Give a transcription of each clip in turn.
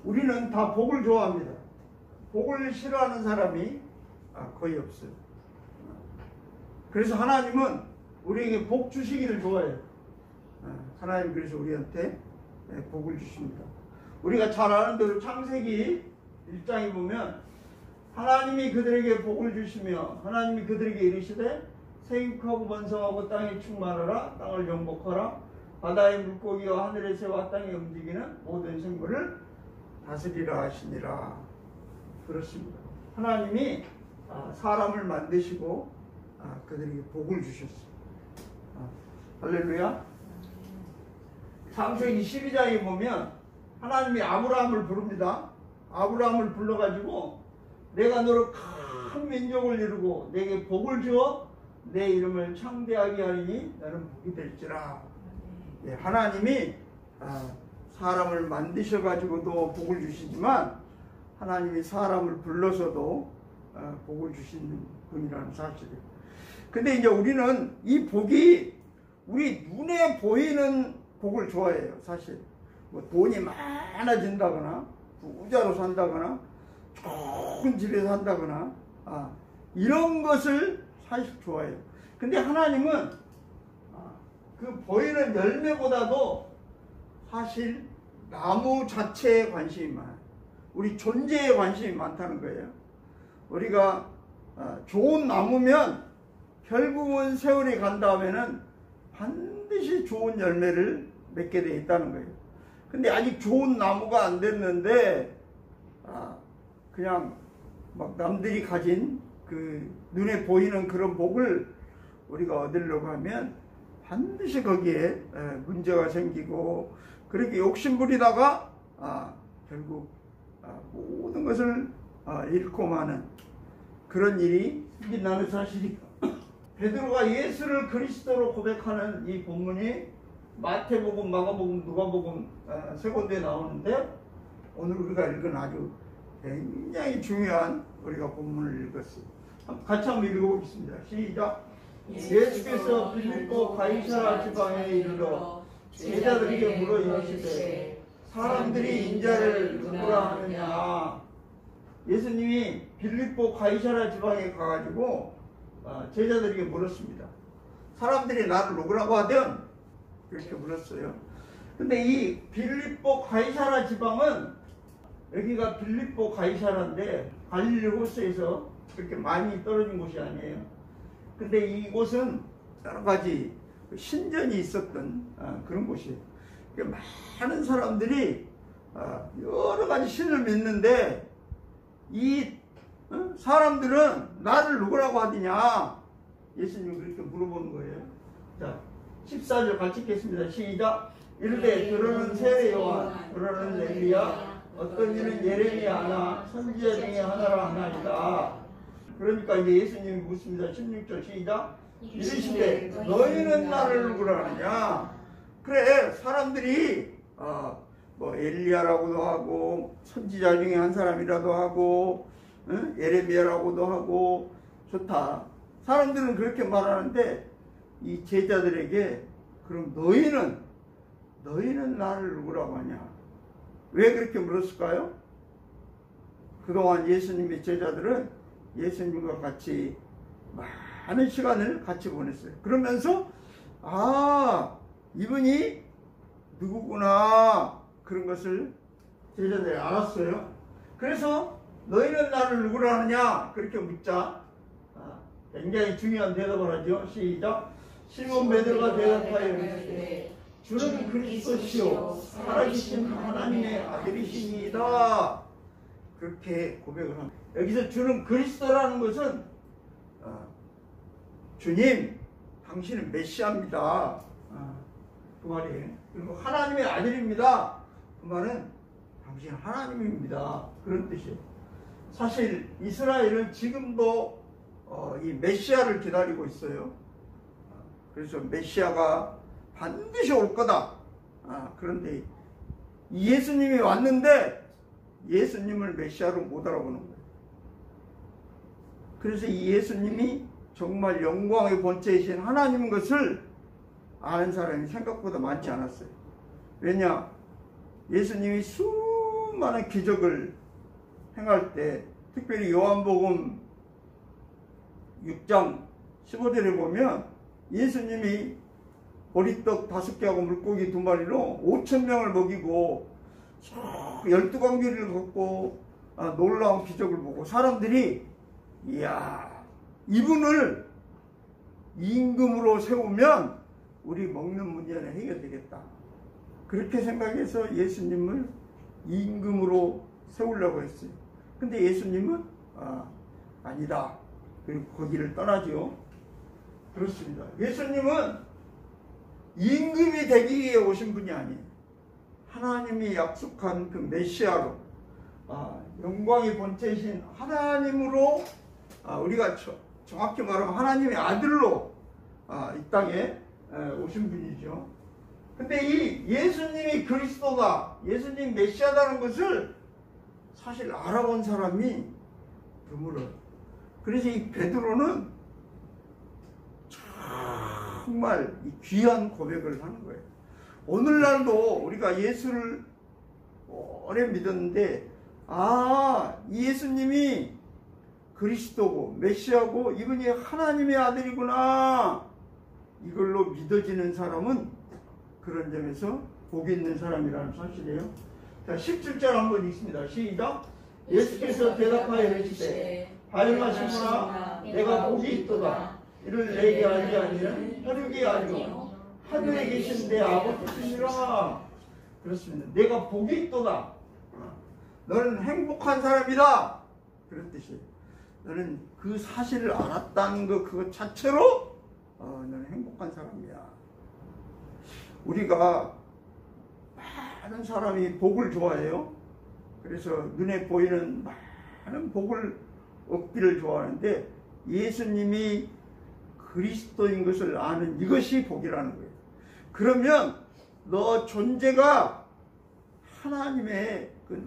우리는 다 복을 좋아합니다. 복을 싫어하는 사람이 거의 없어요. 그래서 하나님은 우리에게 복 주시기를 좋아해요. 하나님 그래서 우리한테 복을 주십니다. 우리가 잘 아는 대로 창세기 1장에 보면 하나님이 그들에게 복을 주시며 하나님이 그들에게 이르시되 생육하고 번성하고 땅에 충만하라. 땅을 정복하라. 바다의 물고기와 하늘의 새와 땅에 움직이는 모든 생물을 다스리라 하시니라. 그렇습니다. 하나님이 사람을 만드시고 그들에게 복을 주셨어요. 할렐루야. 창세기 12장에 보면 하나님이 아브라함을 부릅니다. 아브라함을 불러가지고 내가 너로 큰 민족을 이루고 내게 복을 주어 내 이름을 창대하게 하리니 너는 복이 될지라. 하나님이 사람을 만드셔가지고도 복을 주시지만 하나님이 사람을 불러서도 복을 주시는 분이라는 사실이에요. 근데 이제 우리는 이 복이 우리 눈에 보이는 복을 좋아해요. 사실 뭐 돈이 많아진다거나 부자로 산다거나 좋은 집에 산다거나 이런 것을 사실 좋아해요. 근데 하나님은 그 보이는 열매보다도 사실 나무 자체에 관심이 많아요. 우리 존재에 관심이 많다는 거예요. 우리가 좋은 나무면 결국은 세월이 간 다음에는 반드시 좋은 열매를 맺게 되어 있다는 거예요. 근데 아직 좋은 나무가 안 됐는데 그냥 막 남들이 가진 그 눈에 보이는 그런 복을 우리가 얻으려고 하면 반드시 거기에 문제가 생기고 그렇게 욕심부리다가 결국 모든 것을 잃고 마는 그런 일이 생긴다는 사실이 베드로가 예수를 그리스도로 고백하는 이 본문이 마태복음, 마가복음, 누가복음 세 군데에 나오는데 오늘 우리가 읽은 아주 굉장히 중요한 우리가 본문을 읽었어요. 같이 한번 읽어보겠습니다. 시작. 예수께서 빌립보 가이사라 지방에 이르러 제자들에게 물어 이르시되 사람들이 인자를 누구라 하느냐. 예수님이 빌립보 가이사라 지방에 가가지고 제자들에게 물었습니다. 사람들이 나를 누구라고 하든 그렇게 물었어요. 근데 이 빌립보 가이사라 지방은 여기가 빌립보 가이사라인데 갈릴리 호수에서 그렇게 많이 떨어진 곳이 아니에요. 근데 이곳은 여러 가지 신전이 있었던 그런 곳이에요. 많은 사람들이 여러 가지 신을 믿는데 이 사람들은 나를 누구라고 하느냐. 예수님이 그렇게 물어보는 거예요. 자, 14절 같이 읽겠습니다. 시작. 이르되 그러는 세례 요한, 그러는 엘리야, 어떤 이는 예레미야 하나, 선지자 중에 하나라 하나이다. 그러니까 이제 예수님이 묻습니다. 16절 시작. 이르시되 너희는 나를 누구라 하느냐. 그래, 사람들이 뭐 엘리야라고도 하고 선지자 중에 한 사람이라도 하고 예레미야라고도 하고 좋다. 사람들은 그렇게 말하는데 이 제자들에게 그럼 너희는 나를 누구라고 하냐. 왜 그렇게 물었을까요? 그동안 예수님의 제자들은 예수님과 같이 많은 시간을 같이 보냈어요. 그러면서 이분이 누구구나 그런 것을 제자들이 알았어요. 그래서 너희는 나를 누구라 하느냐 그렇게 묻자 굉장히 중요한 대답을 하죠. 시작. 시몬 베드로가 대답하여 이르시되 주는 그리스도시요 살아계신 하나님의 아들이시니이다. 그렇게 고백을 합니다. 여기서 주는 그리스도라는 것은 주님 당신은 메시아입니다. 그 말이에요. 그리고 하나님의 아들입니다. 그 말은 당신은 하나님입니다. 그런 뜻이에요. 사실 이스라엘은 지금도 이 메시아를 기다리고 있어요. 그래서 메시아가 반드시 올 거다. 그런데 예수님이 왔는데 예수님을 메시아로 못 알아보는 거예요. 그래서 이 예수님이 정말 영광의 본체이신 하나님인 것을 아는 사람이 생각보다 많지 않았어요. 왜냐? 예수님이 수많은 기적을 행할 때, 특별히 요한복음 6장 15절에 보면 예수님이 보리떡 5개하고 물고기 2마리로 5,000명을 먹이고 12광주리를 걷고 놀라운 기적을 보고 사람들이 이야, 이분을 임금으로 세우면 우리 먹는 문제는 해결되겠다. 그렇게 생각해서 예수님을 임금으로 세우려고 했어요. 근데 예수님은 아니다. 그리고 거기를 떠나죠. 그렇습니다. 예수님은 임금이 되기 위해 오신 분이 아니에요. 하나님이 약속한 그 메시아로, 영광의 본체이신 하나님으로, 우리가 정확히 말하면 하나님의 아들로 이 땅에 오신 분이죠. 근데 이 예수님이 그리스도다, 예수님 메시아다는 것을 사실 알아본 사람이 드물어요. 그래서 이 베드로는 정말 귀한 고백을 하는 거예요. 오늘날도 우리가 예수를 오래 믿었는데, 이 예수님이 그리스도고 메시아고 이분이 하나님의 아들이구나, 이걸로 믿어지는 사람은 그런 점에서 복이 있는 사람이라는 사실이에요. 자, 17절 한번 읽습니다. 시작. 예수께서 대답하여 이르시되 발음하시구나, 내가 복이 있도다. 이를 내게 알지 아니는 혈육이 아니요 하늘에 계신 내 아버지시니라. 그렇습니다. 내가 복이 있도다. 너는 행복한 사람이다. 그런 뜻이에요. 너는 그 사실을 알았다는 것, 그것 자체로 너는 행복한 사람이야. 우리가 많은 사람이 복을 좋아해요. 그래서 눈에 보이는 많은 복을 얻기를 좋아하는데, 예수님이 그리스도인 것을 아는 이것이 복이라는 거예요. 그러면 너 존재가 하나님의 그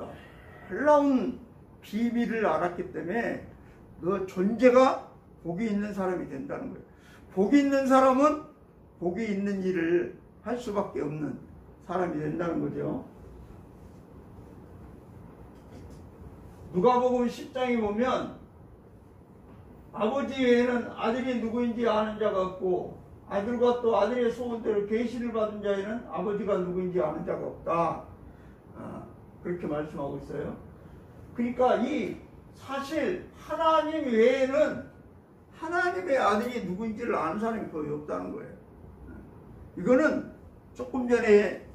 놀라운 비밀을 알았기 때문에 너 존재가 복이 있는 사람이 된다는 거예요. 복이 있는 사람은 복이 있는 일을 할 수밖에 없는 사람이 된다는 거죠. 누가복음 10장에 보면 아버지 외에는 아들이 누구인지 아는 자가 없고, 아들과 또 아들의 소원대로 계시를 받은 자에는 아버지가 누구인지 아는 자가 없다. 그렇게 말씀하고 있어요. 그러니까 이 사실 하나님 외에는 하나님의 아들이 누구인지를 아는 사람이 거의 없다는 거예요. 이거는 조금 전에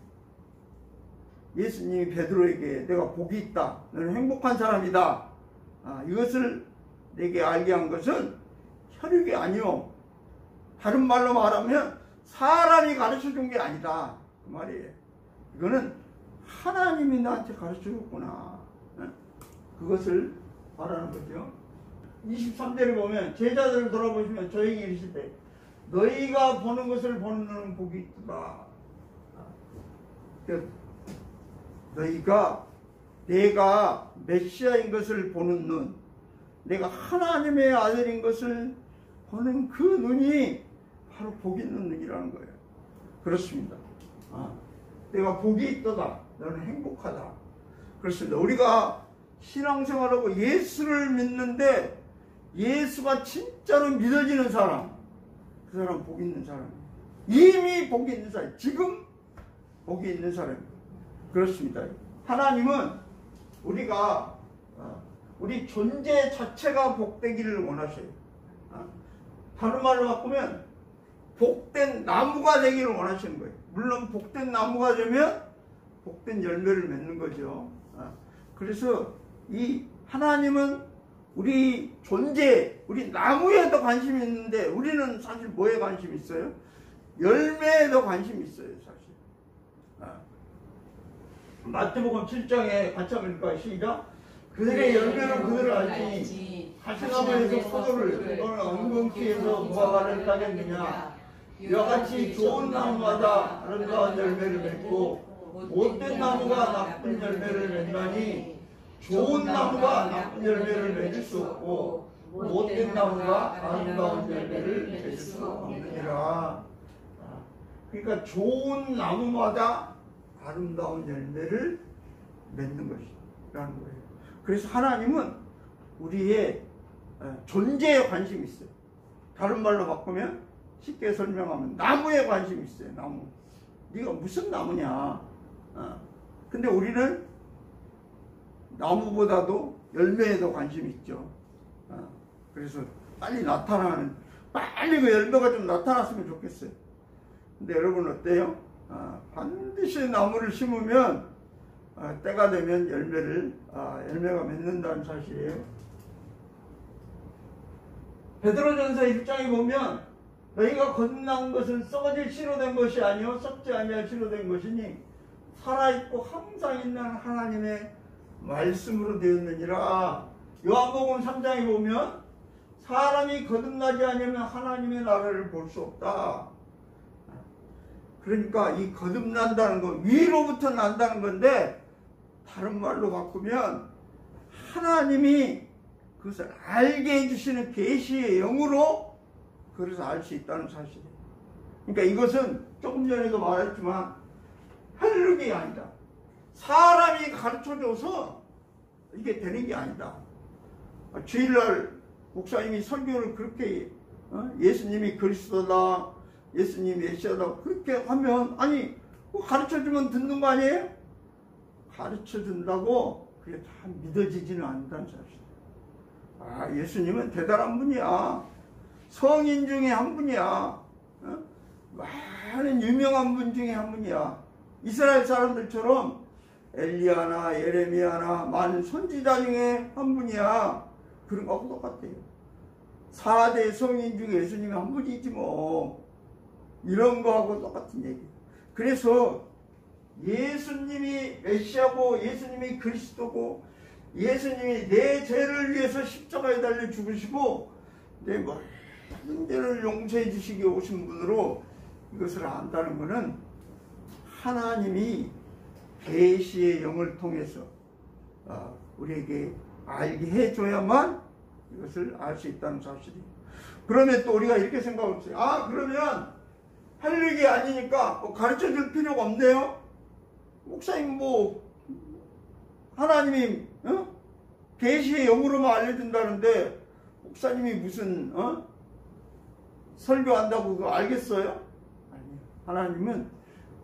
예수님이 베드로에게 내가 복이 있다, 너는 행복한 사람이다, 이것을 내게 알게 한 것은 혈육이 아니요, 다른 말로 말하면 사람이 가르쳐 준 게 아니다, 그 말이에요. 이거는 하나님이 나한테 가르쳐 줬구나, 그것을 말하는 거죠. 23절에 보면 제자들을 돌아보시면 저에게 이르시되 너희가 보는 것을 보는 눈은 복이 있다. 너희가 내가 메시아인 것을 보는 눈, 내가 하나님의 아들인 것을 보는 그 눈이 바로 복 있는 눈이라는 거예요. 그렇습니다. 내가 복이 있도다, 너는 행복하다. 그렇습니다. 우리가 신앙생활하고 예수를 믿는데 예수가 진짜로 믿어지는 사람, 그 사람 복이 있는 사람이에요. 이미 복이 있는 사람, 지금 복이 있는 사람이에요. 그렇습니다. 하나님은 우리가 우리 존재 자체가 복되기를 원하셔요. 다른 말로 바꾸면 복된 나무가 되기를 원하시는 거예요. 물론 복된 나무가 되면 복된 열매를 맺는 거죠. 그래서 이 하나님은 우리 존재, 우리 나무에 더 관심이 있는데 우리는 사실 뭐에 관심이 있어요? 열매에 더 관심이 있어요, 사실. 마태복음 7장에 같이 한번 읽을까요? 시작. 그들의 열매로 그들을 알지니 가시나무에서 포도를 또는 엉겅퀴에서 무화과를 따겠느냐. 이와 같이 좋은 나무마다 아름다운 열매를 맺고 못된 나무가 나쁜 열매를 맺나니 좋은 나무가 나쁜 열매를 맺을 수 없고 못된 나무가 아름다운 열매를 맺을 수 없느니라. 그러니까 좋은 나무마다 아름다운 열매를 맺는 것입니다. 거예요. 그래서 하나님은 우리의 존재에 관심이 있어요. 다른 말로 바꾸면 쉽게 설명하면 나무에 관심이 있어요. 나무. 네가 무슨 나무냐. 근데 우리는 나무보다도 열매에 더 관심이 있죠. 그래서 빨리 그 열매가 좀 나타났으면 좋겠어요. 근데 여러분 어때요? 반드시 나무를 심으면 때가 되면 열매가 맺는다는 사실이에요. 베드로전서 1장에 보면 너희가 거듭난 것은 썩어질 씨로 된 것이 아니요 썩지 아니할 씨로 된 것이니 살아있고 항상 있는 하나님의 말씀으로 되었느니라. 요한복음 3장에 보면 사람이 거듭나지 않으면 하나님의 나라를 볼 수 없다. 그러니까 이 거듭난다는 건 위로부터 난다는 건데, 다른 말로 바꾸면 하나님이 그것을 알게 해주시는 계시의 영으로 그래서 알 수 있다는 사실이에요. 그러니까 이것은 조금 전에도 말했지만 혈육이 아니다. 사람이 가르쳐줘서 이게 되는 게 아니다. 주일날 목사님이 설교를 그렇게 예수님이 그리스도다, 예수님이 메시아다 그렇게 하면 아니 가르쳐주면 듣는 거 아니에요? 가르쳐준다고 그게 다 믿어지지는 않는다는 사실. 예수님은 대단한 분이야. 성인 중에 한 분이야. 많은 유명한 분 중에 한 분이야. 이스라엘 사람들처럼 엘리야나 예레미야나 많은 선지자 중에 한 분이야. 그런 거하고 똑같아요. 4대 성인 중에 예수님이 한 분이지 뭐. 이런 거하고 똑같은 얘기. 그래서 예수님이 메시아고 예수님이 그리스도고 예수님이 내 죄를 위해서 십자가에 달려 죽으시고 내 모든 죄를 용서해 주시기 오신 분으로 이것을 안다는 것은 하나님이 계시의 영을 통해서 우리에게 알게 해줘야만 이것을 알 수 있다는 사실이에요. 그러면 또 우리가 이렇게 생각을 했어요. 그러면 할 얘기 아니니까 가르쳐 줄 필요가 없네요. 목사님 하나님이 계시의 영으로만 알려준다는데 목사님이 무슨 설교한다고 그거 알겠어요? 아니요. 하나님은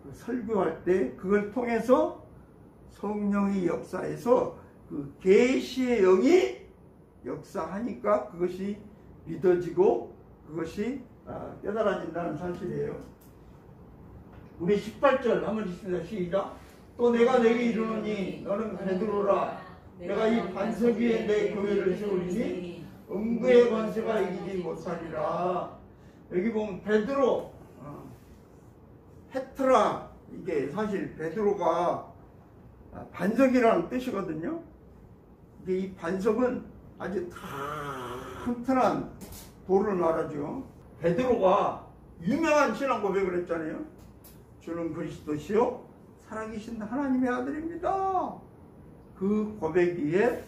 그 설교할 때 그걸 통해서 성령이 역사해서 그 계시의 영이 역사하니까 그것이 믿어지고 그것이 깨달아진다는 사실이에요. 우리 18절 한번 읽습니다. 시작. 또 내가 내게 이르노니 너는 베드로라. 내가 이 반석 위에 내 교회를 세우리니 음부의 권세가 이기지 못하리라. 여기 보면 베드로, 페트라, 이게 사실 베드로가 반석이라는 뜻이거든요. 이게 이 반석은 아주 튼튼한 돌을 말하죠. 베드로가 유명한 신앙 고백을 했잖아요. 주는 그리스도시요 살아계신 하나님의 아들입니다. 그 고백 위에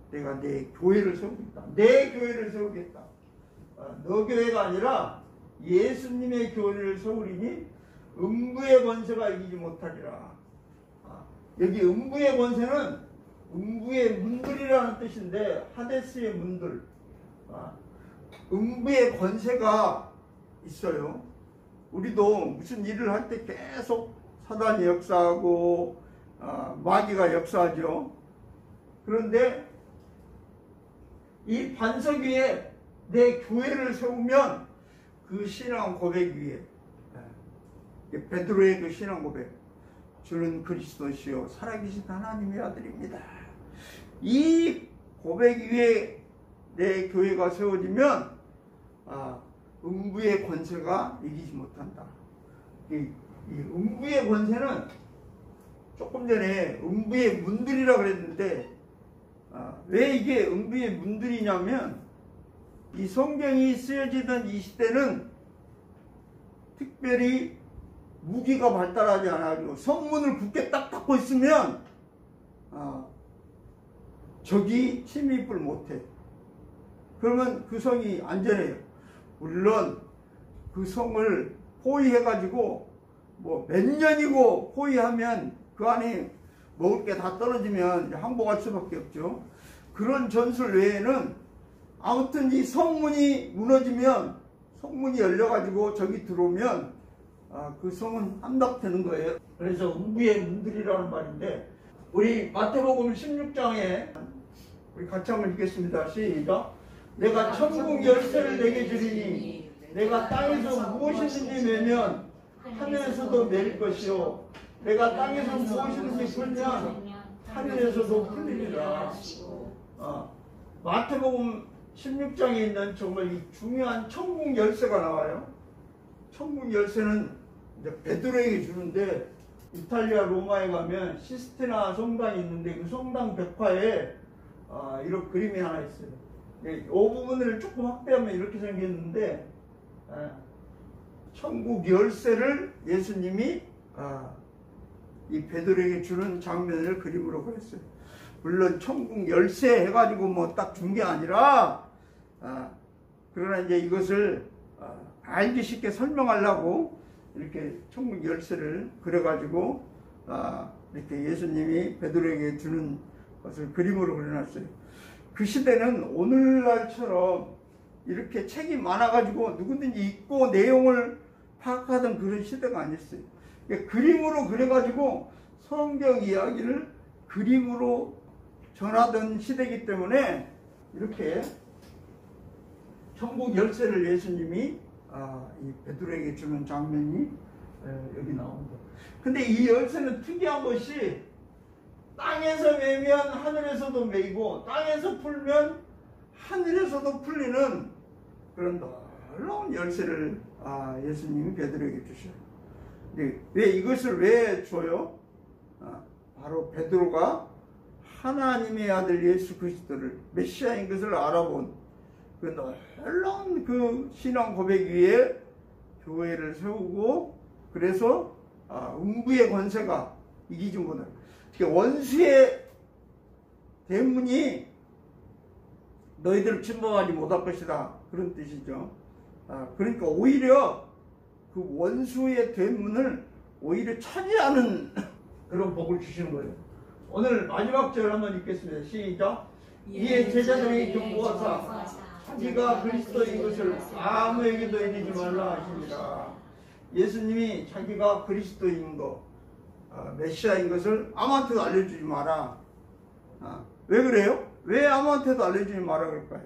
내가 내 교회를 세우겠다. 내 교회를 세우겠다. 너 교회가 아니라 예수님의 교회를 세우리니 음부의 권세가 이기지 못하리라. 여기 음부의 권세는 음부의 문들이라는 뜻인데 하데스의 문들. 음부의 권세가 있어요. 우리도 무슨 일을 할 때 계속 사단이 역사하고 마귀가 역사하죠. 그런데 이 반석 위에 내 교회를 세우면 그 신앙 고백 위에 베드로의 그 신앙 고백, 주는 그리스도시요 살아계신 하나님의 아들입니다. 이 고백 위에 내 교회가 세워지면 음부의 권세가 이기지 못한다. 이 음부의 권세는 조금 전에 음부의 문들이라고 그랬는데 왜 이게 음부의 문들이냐면 이 성경이 쓰여지던 이 시대는 특별히 무기가 발달하지 않아가지고 성문을 굳게 딱 닫고 있으면 적이 침입을 못해. 그러면 그 성이 안전해요. 물론 그 성을 포위해가지고 몇 년이고 포위하면 그 안에 먹을 게 다 떨어지면 이제 항복할 수밖에 없죠. 그런 전술 외에는 아무튼 이 성문이 무너지면, 성문이 열려가지고 저기 들어오면 그 성은 함락되는 거예요. 그래서 음부의 문들이라는 말인데, 우리 마태복음 16장에 우리 같이 한번 읽겠습니다. 시작. 내가 천국 열쇠를 내게 주리니 내가 땅에서 무엇이든지 매면 하늘에서도 매일 것이요 내가 땅에서 무엇이든지 풀면 하늘에서도 풀리리라. 마태복음 16장에 있는 정말 이 중요한 천국 열쇠가 나와요. 천국 열쇠는 이제 베드로에게 주는데, 이탈리아 로마에 가면 시스티나 성당이 있는데 그 성당 벽화에 이런 그림이 하나 있어요. 이 부분을 조금 확대하면 이렇게 생겼는데, 천국 열쇠를 예수님이 이 베드로에게 주는 장면을 그림으로 그렸어요. 물론 천국 열쇠 해가지고 뭐 딱 준 게 아니라, 그러나 이제 이것을 알기 쉽게 설명하려고 이렇게 천국 열쇠를 그려가지고 이렇게 예수님이 베드로에게 주는 것을 그림으로 그려놨어요. 그 시대는 오늘날처럼 이렇게 책이 많아가지고 누구든지 읽고 내용을 파악하던 그런 시대가 아니었어요. 그림으로 그려가지고 성경 이야기를 그림으로 전하던 시대이기 때문에 이렇게 천국 열쇠를 예수님이 이 베드로에게 주는 장면이 여기 나옵니다. 근데 이 열쇠는 특이한 것이 땅에서 매면 하늘에서도 매이고 땅에서 풀면 하늘에서도 풀리는 그런 놀라운 열쇠를 예수님이 베드로에게 주셔요. 왜 이것을 왜 줘요? 바로 베드로가 하나님의 아들 예수 그리스도를 메시아인 것을 알아본 그 놀라운 그 신앙 고백 위에 교회를 세우고, 그래서 음부의 권세가 이기지 못할, 원수의 대문이 너희들을 침범하지 못할 것이다, 그런 뜻이죠. 그러니까 오히려 그 원수의 대문을 오히려 차지하는 그런 복을 주시는 거예요. 오늘 마지막 절 한번 읽겠습니다. 시작. 이에 제자들이 경고하사 자기가 그리스도인 것을 아무에게도 이르지 말라 하십니다. 예수님이 자기가 그리스도인 것, 메시아인 것을 아무한테도 알려주지 마라. 왜 그래요? 왜 아무한테도 알려주지 마라 그럴까요?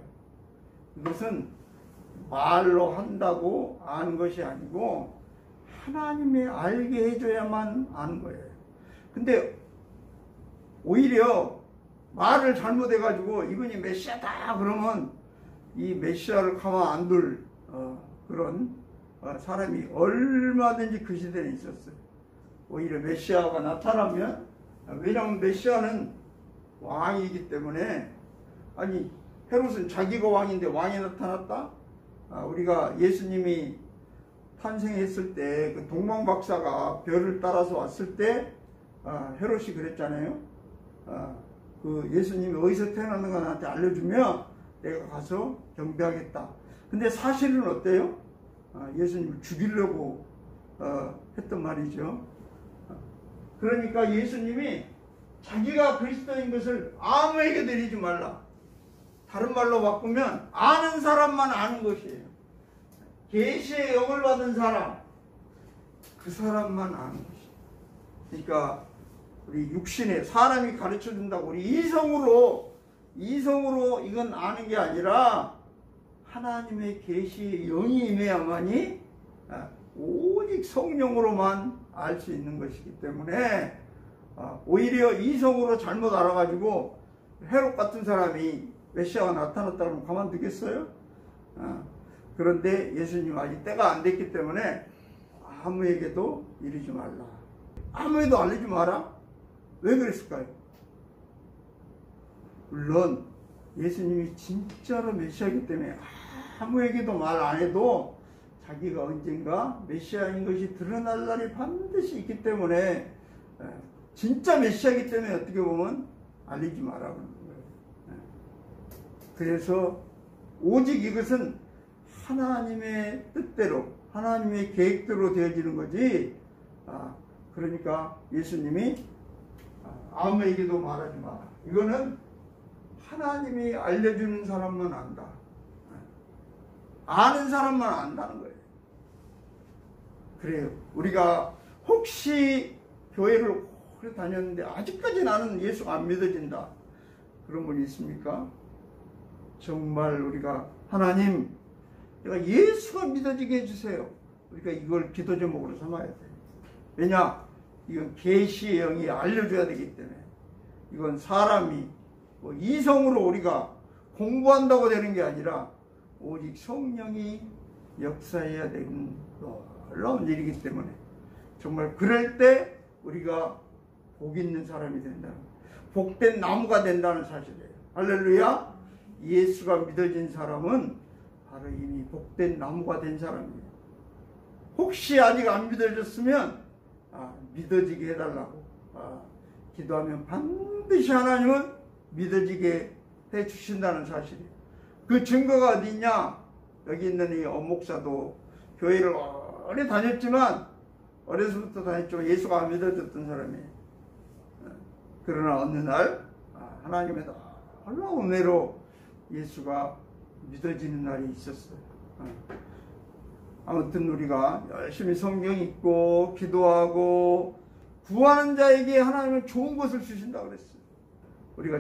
이것은 말로 한다고 아는 것이 아니고 하나님이 알게 해줘야만 아는 거예요. 근데 오히려 말을 잘못해가지고 이분이 메시아다 그러면 이 메시아를 가만 안 둘 그런 사람이 얼마든지 그 시대에 있었어요. 오히려 메시아가 나타나면, 왜냐하면 메시아는 왕이기 때문에, 아니 헤롯은 자기가 왕인데 왕이 나타났다? 우리가 예수님이 탄생했을 때 그 동방박사가 별을 따라서 왔을 때 헤롯이 그랬잖아요. 그 예수님이 어디서 태어났는가 나한테 알려주면 내가 가서 경배하겠다. 근데 사실은 어때요? 예수님을 죽이려고 했던 말이죠. 그러니까 예수님이 자기가 그리스도인 것을 아무에게도 이르지 말라. 다른 말로 바꾸면 아는 사람만 아는 것이에요. 계시의 영을 받은 사람, 그 사람만 아는 것이에요. 그러니까 우리 육신에 사람이 가르쳐 준다고 우리 이성으로 이건 아는 게 아니라 하나님의 계시의 영이 임해야만이 오직 성령으로만 알 수 있는 것이기 때문에, 오히려 이성으로 잘못 알아가지고 헤롯 같은 사람이 메시아가 나타났다 그러면 가만두겠어요? 그런데 예수님 아직 때가 안 됐기 때문에 아무에게도 이르지 말라. 아무에도 알리지 마라. 왜 그랬을까요? 물론 예수님이 진짜로 메시아이기 때문에 아무에게도 말 안 해도 자기가 언젠가 메시아인 것이 드러날 날이 반드시 있기 때문에, 진짜 메시아이기 때문에 어떻게 보면 알리지 마라 그러는 거예요. 그래서 오직 이것은 하나님의 뜻대로, 하나님의 계획대로 되어지는 거지. 그러니까 예수님이 아무에게도 말하지 마라. 이거는 하나님이 알려주는 사람만 안다. 아는 사람만 안다는 거예요. 그래요. 우리가 혹시 교회를 오래 다녔는데 아직까지 나는 예수가 안 믿어진다. 그런 분이 있습니까? 정말 우리가 하나님, 내가 예수가 믿어지게 해주세요. 우리가 이걸 기도 제목으로 삼아야 돼요. 왜냐? 이건 계시의 영이 알려줘야 되기 때문에. 이건 사람이 뭐 이성으로 우리가 공부한다고 되는 게 아니라 오직 성령이 역사해야 되는 놀라운 일이기 때문에 정말 그럴 때 우리가 복 있는 사람이 된다는, 복된 나무가 된다는 사실이에요. 할렐루야. 예수가 믿어진 사람은 바로 이미 복된 나무가 된 사람이에요. 혹시 아직 안 믿어졌으면 믿어지게 해달라고 기도하면 반드시 하나님은 믿어지게 해주신다는 사실이에요. 그 증거가 어디 있냐? 여기 있는 이 엄목사도 교회를 오래 다녔지만, 어려서부터 다녔지만 예수가 안 믿어졌던 사람이에요. 그러나 어느 날 하나님의 놀라운 은혜로 예수가 믿어지는 날이 있었어요. 아무튼 우리가 열심히 성경 읽고 기도하고 구하는 자에게 하나님은 좋은 것을 주신다고 그랬어요. 우리가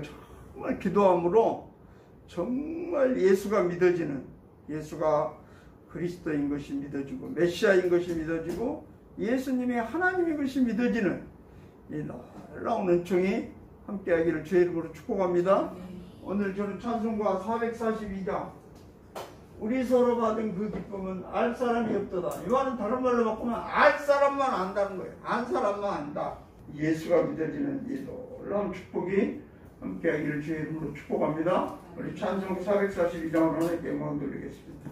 정말 기도함으로 정말 예수가 믿어지는, 예수가 그리스도인 것이 믿어지고 메시아인 것이 믿어지고 예수님이 하나님인 것이 믿어지는 이 놀라운 은총이 함께하기를 주의 이름으로 축복합니다. 오늘 저는 찬송가 442장 우리 서로 받은 그 기쁨은 알 사람이 없도다. 이와는 다른 말로 바꾸면 알 사람만 안다는 거예요. 안 사람만 안다. 예수가 믿어지는 이 놀라운 축복이 함께하기를 주의 이름으로 축복합니다. 우리 찬송 442장으로 하나님께 영광 돌리겠습니다.